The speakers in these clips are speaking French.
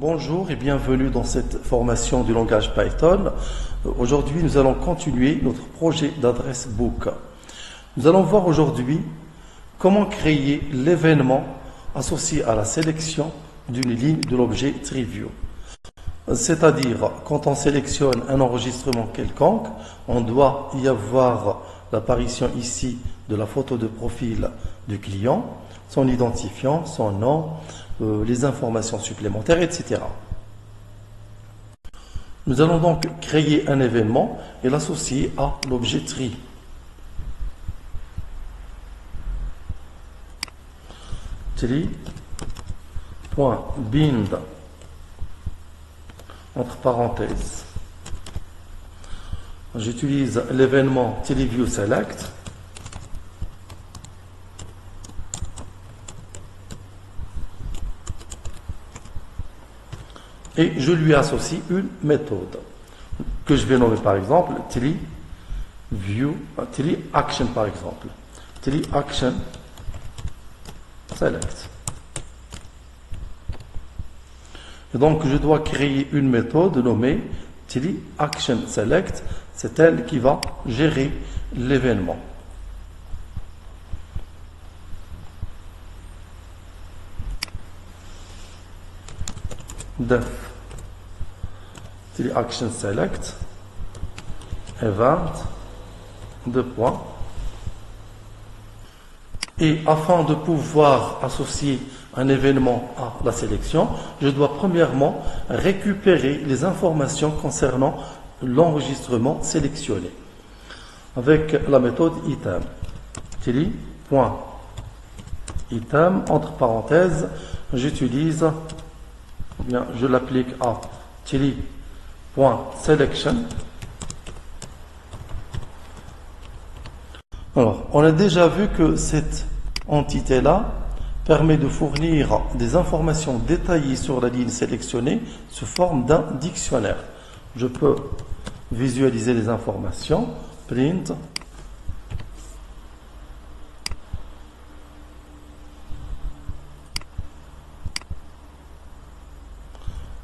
Bonjour et bienvenue dans cette formation du langage Python. Aujourd'hui, nous allons continuer notre projet d'adresse book. Nous allons voir aujourd'hui comment créer l'événement associé à la sélection d'une ligne de l'objet TreeView. C'est-à-dire, quand on sélectionne un enregistrement quelconque, on doit y avoir l'apparition ici de la photo de profil du client, son identifiant, son nom, les informations supplémentaires, etc. Nous allons donc créer un événement et l'associer à l'objet tree. Tree.bind entre parenthèses. J'utilise l'événement TreeViewSelect. Et je lui associe une méthode que je vais nommer par exemple TreeAction par exemple. TreeActionSelect. Et donc je dois créer une méthode nommée TreeActionSelect. C'est elle qui va gérer l'événement. Def TreeActionSelect event deux points. Et afin de pouvoir associer un événement à la sélection, je dois premièrement récupérer les informations concernant l'enregistrement sélectionné avec la méthode item. Tree.item entre parenthèses, j'utilise, bien, je l'applique à tree.selection. Alors, on a déjà vu que cette entité-là permet de fournir des informations détaillées sur la ligne sélectionnée sous forme d'un dictionnaire. Je peux visualiser les informations, print,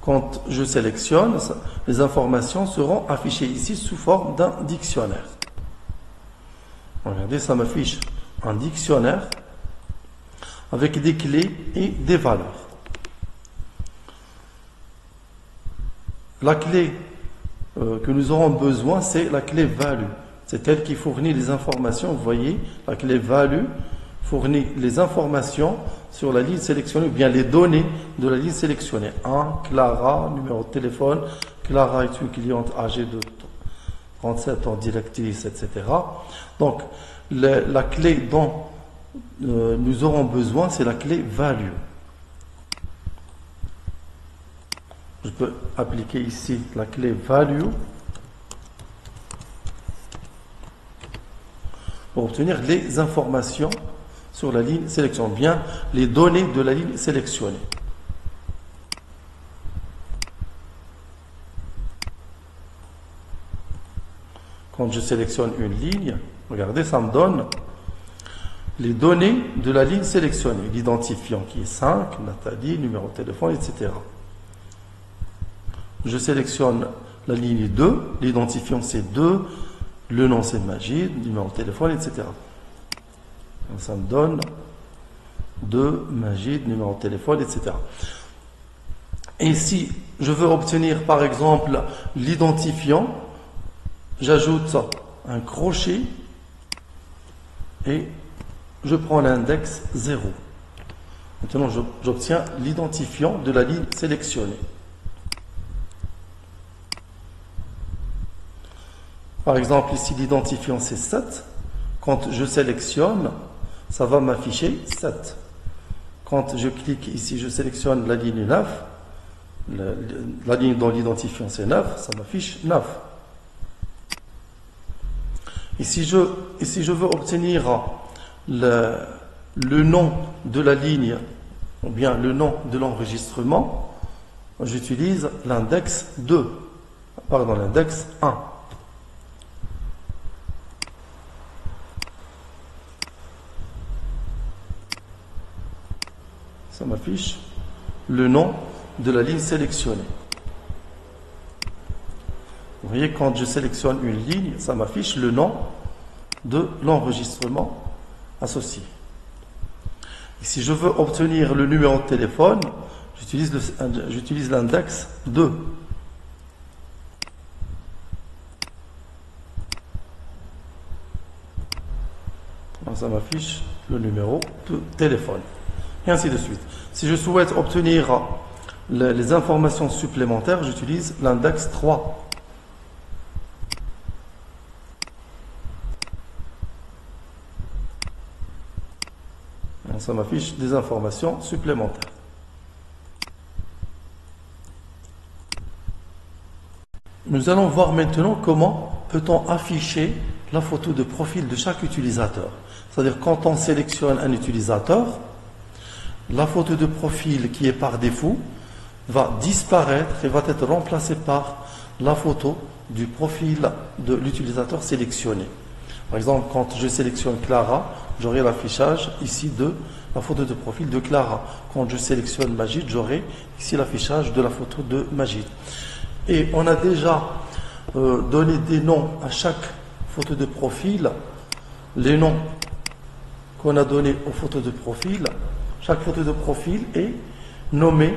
quand je sélectionne, les informations seront affichées ici sous forme d'un dictionnaire. Regardez, ça m'affiche un dictionnaire avec des clés et des valeurs. La clé que nous aurons besoin, c'est la clé value. C'est elle qui fournit les informations. Vous voyez, la clé value fournit les informations sur la ligne sélectionnée, ou bien les données de la ligne sélectionnée. 1, Clara, numéro de téléphone. Clara est une cliente âgée de 37 ans, directrice, etc. Donc, la clé dont nous aurons besoin, c'est la clé value. Je peux appliquer ici la clé value pour obtenir les informations sur la ligne sélectionnée, bien les données de la ligne sélectionnée. Quand je sélectionne une ligne, regardez, ça me donne les données de la ligne sélectionnée. L'identifiant qui est 5, Nathalie, numéro de téléphone, etc. Je sélectionne la ligne 2, l'identifiant c'est 2, le nom c'est Majid, numéro de téléphone, etc. Ça me donne 2, Majid, numéro de téléphone, etc. Et si je veux obtenir par exemple l'identifiant, j'ajoute un crochet et je prends l'index 0. Maintenant, j'obtiens l'identifiant de la ligne sélectionnée. Par exemple, ici, l'identifiant c'est 7. Quand je sélectionne, ça va m'afficher 7. Quand je clique ici, je sélectionne la ligne 9. La ligne dont l'identifiant c'est 9, ça m'affiche 9. Et si je veux obtenir le nom de la ligne, ou bien le nom de l'enregistrement, j'utilise l'index 2, pardon, l'index 1. Ça m'affiche le nom de la ligne sélectionnée. Vous voyez, quand je sélectionne une ligne, ça m'affiche le nom de l'enregistrement associé. Et si je veux obtenir le numéro de téléphone, j'utilise l'index 2. Donc ça m'affiche le numéro de téléphone. Et ainsi de suite. Si je souhaite obtenir les informations supplémentaires, j'utilise l'index 3. Ça m'affiche des informations supplémentaires. Nous allons voir maintenant comment peut-on afficher la photo de profil de chaque utilisateur. C'est-à-dire quand on sélectionne un utilisateur, la photo de profil qui est par défaut va disparaître et va être remplacée par la photo du profil de l'utilisateur sélectionné. Par exemple, quand je sélectionne Clara, j'aurai l'affichage ici de la photo de profil de Clara. Quand je sélectionne Majid, j'aurai ici l'affichage de la photo de Majid. Et on a déjà donné des noms à chaque photo de profil. Les noms qu'on a donnés aux photos de profil, chaque photo de profil est nommée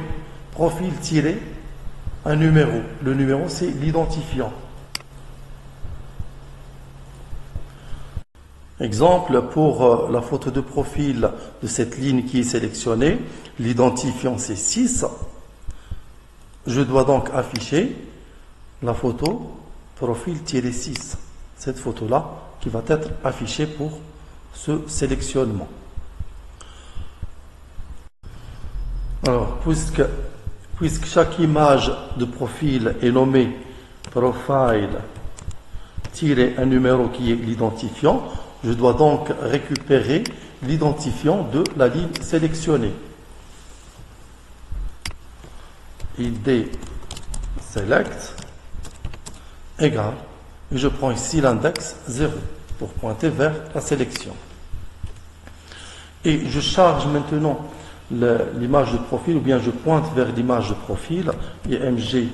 profil-un numéro. Le numéro, c'est l'identifiant. Exemple, pour la photo de profil de cette ligne qui est sélectionnée, l'identifiant c'est 6. Je dois donc afficher la photo profil-6. Cette photo-là qui va être affichée pour ce sélectionnement. Alors, puisque chaque image de profil est nommée profile-un numéro qui est l'identifiant, je dois donc récupérer l'identifiant de la ligne sélectionnée. ID select égale, et je prends ici l'index 0 pour pointer vers la sélection. Et je charge maintenant l'image de profil, ou bien je pointe vers l'image de profil, img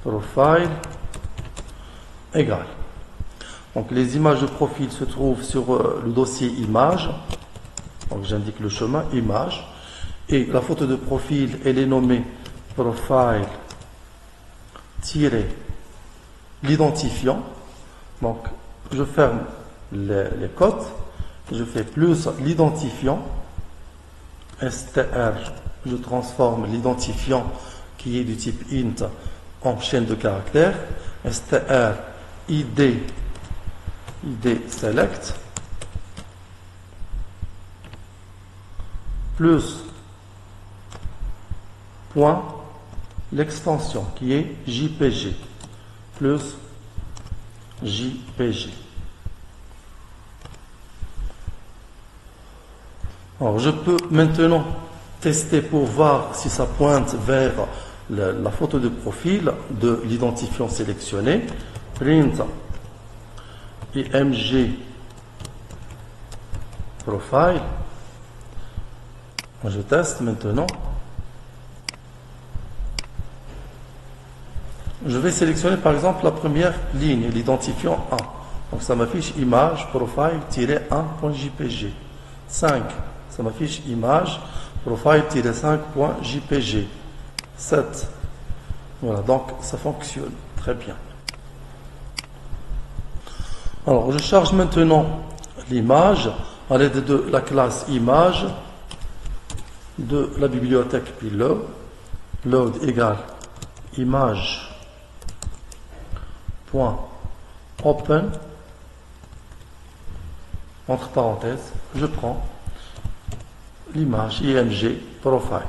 profile égale. Donc les images de profil se trouvent sur le dossier images. Donc j'indique le chemin image. Et la photo de profil, elle est nommée profile-l'identifiant. Donc je ferme les cotes. Je fais plus l'identifiant. str, je transforme l'identifiant qui est du type int en chaîne de caractères. str id select plus point l'extension qui est JPG plus JPG. Alors je peux maintenant tester pour voir si ça pointe vers la photo de profil de l'identifiant sélectionné. Print img profile. Je teste maintenant. Je vais sélectionner par exemple la première ligne, l'identifiant 1. Donc ça m'affiche image profile-1.jpg. 5, ça m'affiche image profile-5.jpg. 7. Voilà, donc ça fonctionne très bien. Alors je charge maintenant l'image à l'aide de la classe image de la bibliothèque puis load égale image.open entre parenthèses, je prends l'image img profile.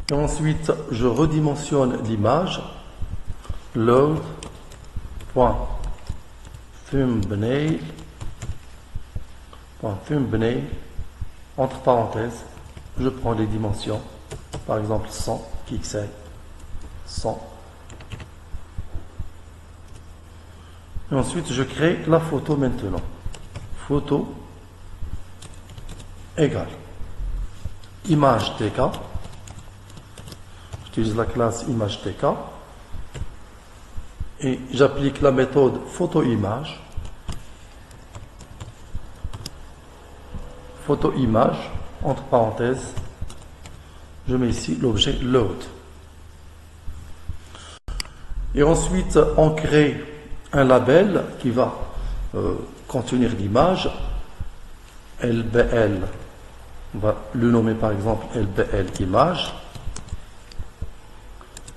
Et ensuite, je redimensionne l'image. Load.thumbnail entre parenthèses, je prends les dimensions, par exemple 100 pixels, 100. Et ensuite, je crée la photo maintenant. Photo égale image TK. J'utilise la classe image TK et j'applique la méthode photo-image. Photo-image, entre parenthèses, je mets ici l'objet load. Et ensuite, on crée un label qui va contenir l'image LBL. On va le nommer par exemple LBL image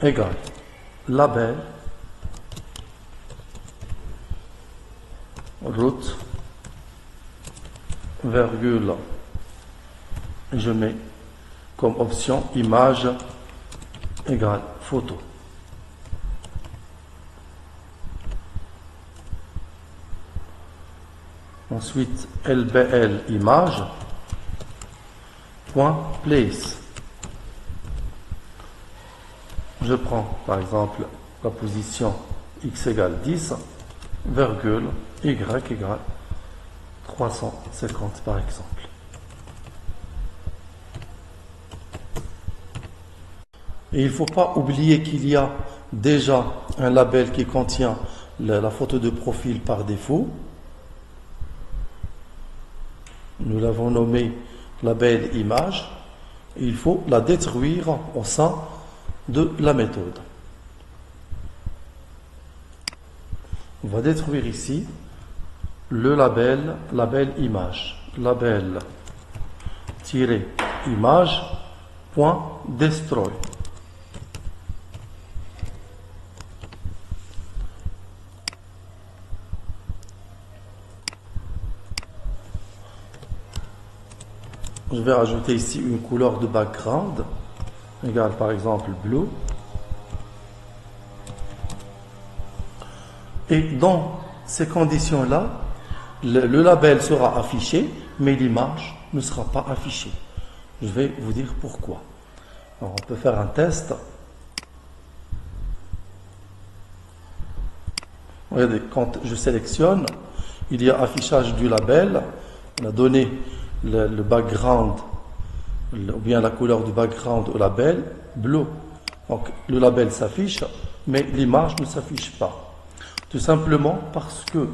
égale label route virgule. Je mets comme option image égale photo. Ensuite, LBL image point place. Je prends par exemple la position x égale 10, virgule y égale 350 par exemple. Et il ne faut pas oublier qu'il y a déjà un label qui contient la photo de profil par défaut. Nous l'avons nommé label image. Il faut la détruire au sein de la méthode. On va détruire ici le label image. Label image point destroy. Je vais rajouter ici une couleur de background égale par exemple bleu. Et dans ces conditions-là, le label sera affiché, mais l'image ne sera pas affichée. Je vais vous dire pourquoi. Alors, on peut faire un test. Regardez, quand je sélectionne, il y a affichage du label. On a donné le background, ou bien la couleur du background au label, bleu. Donc le label s'affiche, mais l'image ne s'affiche pas. Tout simplement parce que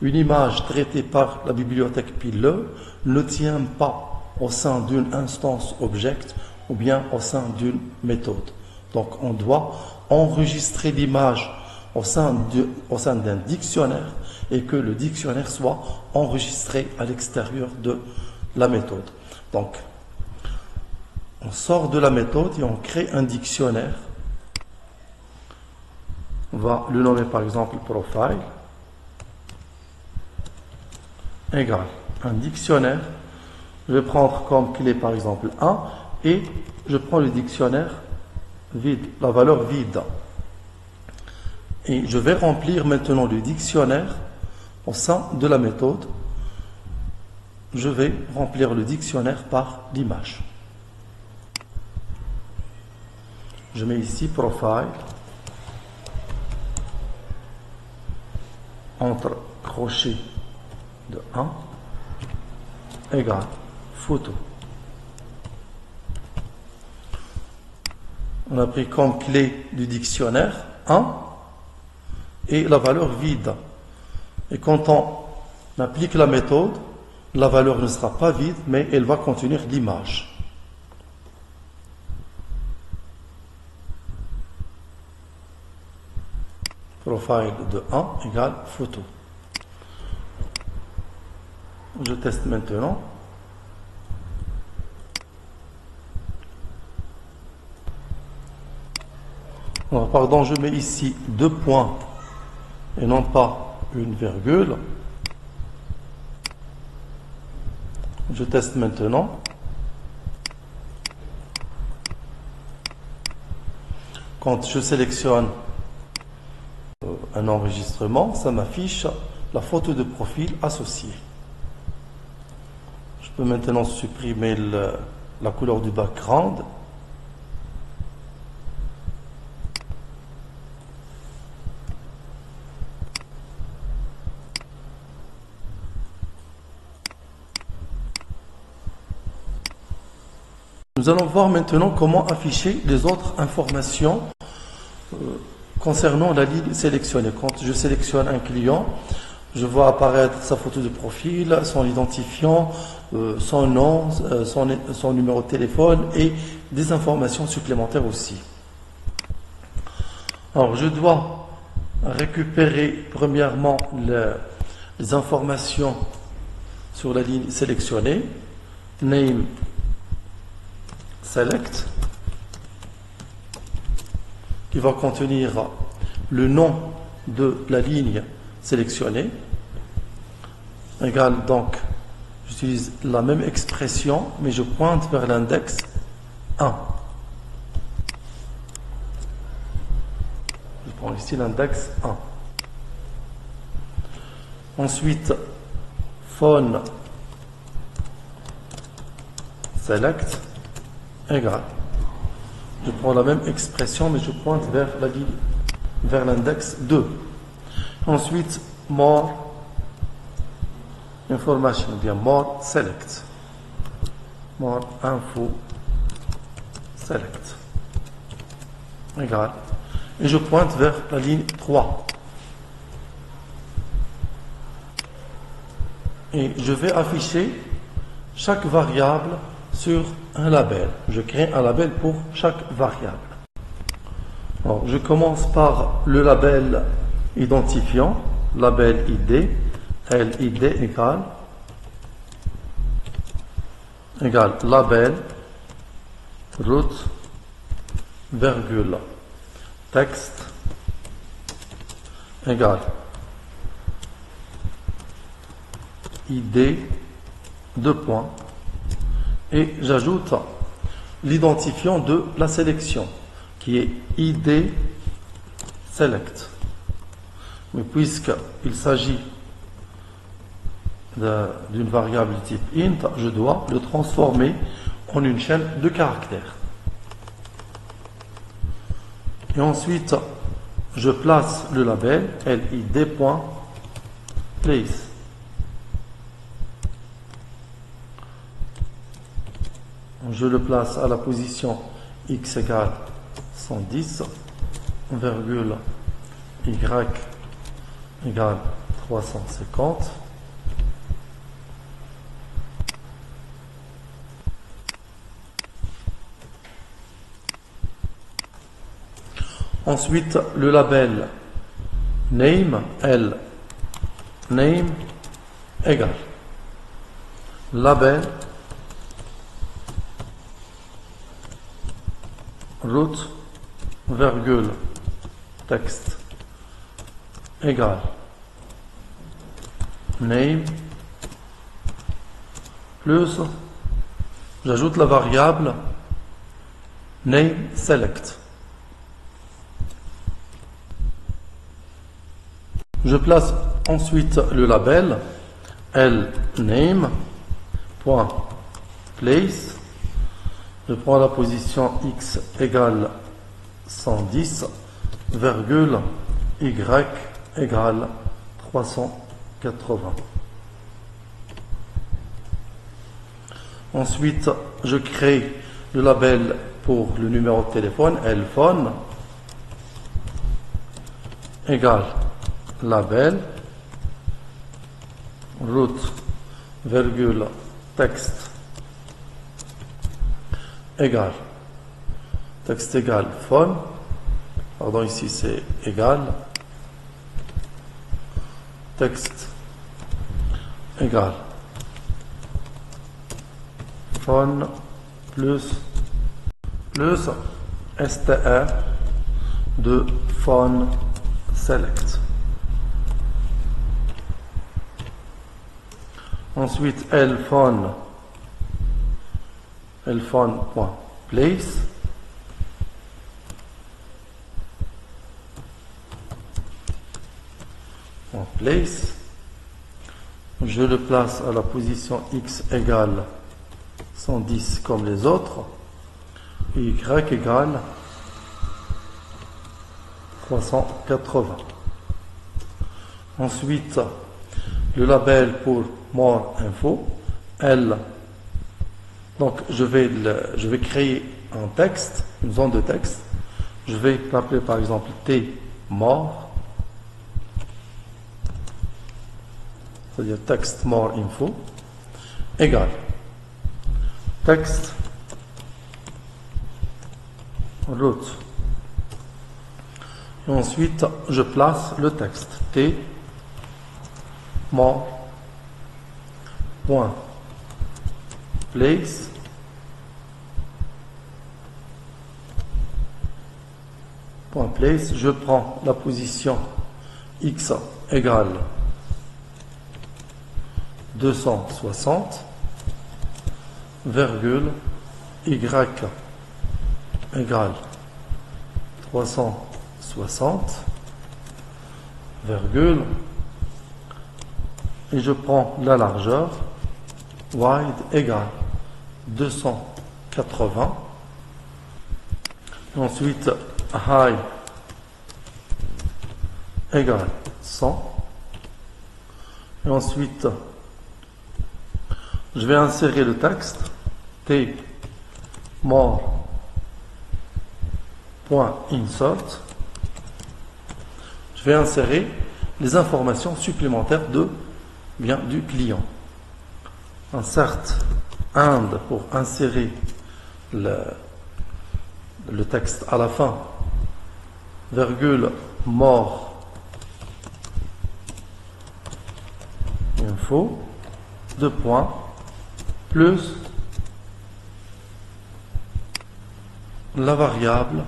une image traitée par la bibliothèque Pileux ne tient pas au sein d'une instance object ou bien au sein d'une méthode. Donc on doit enregistrer l'image au sein d'un dictionnaire et que le dictionnaire soit enregistré à l'extérieur de la méthode. Donc on sort de la méthode et on crée un dictionnaire. On va le nommer par exemple profile égale un dictionnaire. Je vais prendre comme clé par exemple 1 et je prends le dictionnaire vide, la valeur vide. Et je vais remplir maintenant le dictionnaire au sein de la méthode. Je vais remplir le dictionnaire par l'image. Je mets ici profile entre crochet de 1 égale photo. On a pris comme clé du dictionnaire 1 et la valeur vide. Et quand on applique la méthode, la valeur ne sera pas vide, mais elle va contenir l'image. Profile de 1 égale photo. Je teste maintenant. Alors, pardon, je mets ici 2 points et non pas une virgule. Je teste maintenant. Quand je sélectionne un enregistrement, ça m'affiche la photo de profil associée. Je peux maintenant supprimer la couleur du background. Nous allons voir maintenant comment afficher les autres informations concernant la ligne sélectionnée. Quand je sélectionne un client, je vois apparaître sa photo de profil, son identifiant, son nom, son numéro de téléphone et des informations supplémentaires aussi. Alors, je dois récupérer premièrement les informations sur la ligne sélectionnée. Name select, qui va contenir le nom de la ligne sélectionnée. Égal, donc, j'utilise la même expression, mais je pointe vers l'index 1. Je prends ici l'index 1. Ensuite, phone select égal. Je prends la même expression, mais je pointe vers la ligne, vers l'index 2. Ensuite, more information, ou bien more select. More info select égal. Et je pointe vers la ligne 3. Et je vais afficher chaque variable sur un label. Je crée un label pour chaque variable. Alors, je commence par le label identifiant, label ID, LID égale label route virgule texte égale ID deux points et j'ajoute l'identifiant de la sélection qui est ID select. Mais puisqu'il s'agit d'une variable de type int, je dois le transformer en une chaîne de caractères. Et ensuite, je place le label lid.place. Je le place à la position x égale 110, virgule y égale 350. Ensuite, le label name, name égale label route virgule texte égale name plus j'ajoute la variable name select. Je place ensuite le label name.place. Je prends la position x égale 110, virgule y égale 380. Ensuite, je crée le label pour le numéro de téléphone, lphone égale label route virgule texte égale texte égale phone, pardon, ici c'est égal texte égale phone plus str de phone select. Ensuite, lphone.place. Place. Je le place à la position x égale 110 comme les autres. Et y égale 380. Ensuite, le label pour more info, Donc, je vais créer un texte, une zone de texte. Je vais l'appeler par exemple T more, c'est-à-dire texte more info, égal texte route. Et ensuite, je place le texte T more point place point place. Je prends la position x égale 260 virgule y égale 360 virgule, et je prends la largeur wide égale 280, et ensuite high égale 100, et ensuite je vais insérer le texte T more point insert. Je vais insérer les informations supplémentaires du client. Insert and pour insérer le texte à la fin, virgule more info, deux points, plus la variable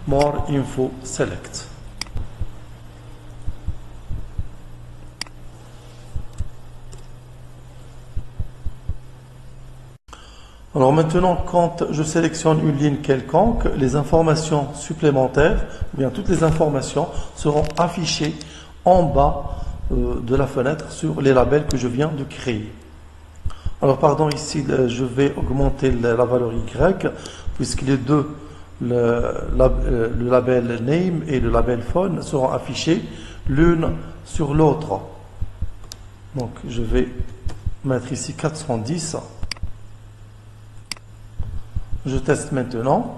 more info select. Alors maintenant, quand je sélectionne une ligne quelconque, les informations supplémentaires, bien toutes les informations seront affichées en bas de la fenêtre sur les labels que je viens de créer. Alors pardon, ici je vais augmenter la valeur Y, puisque les deux, le label name et le label phone seront affichés l'une sur l'autre. Donc je vais mettre ici 410. Je teste maintenant.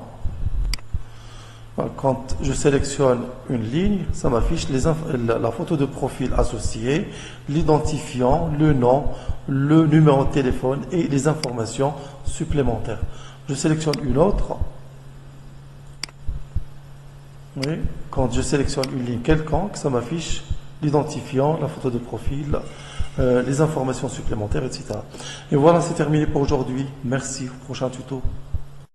Quand je sélectionne une ligne, ça m'affiche la photo de profil associée, l'identifiant, le nom, le numéro de téléphone et les informations supplémentaires. Je sélectionne une autre. Oui, quand je sélectionne une ligne quelconque, ça m'affiche l'identifiant, la photo de profil, les informations supplémentaires, etc. Et voilà, c'est terminé pour aujourd'hui. Merci. Au prochain tuto.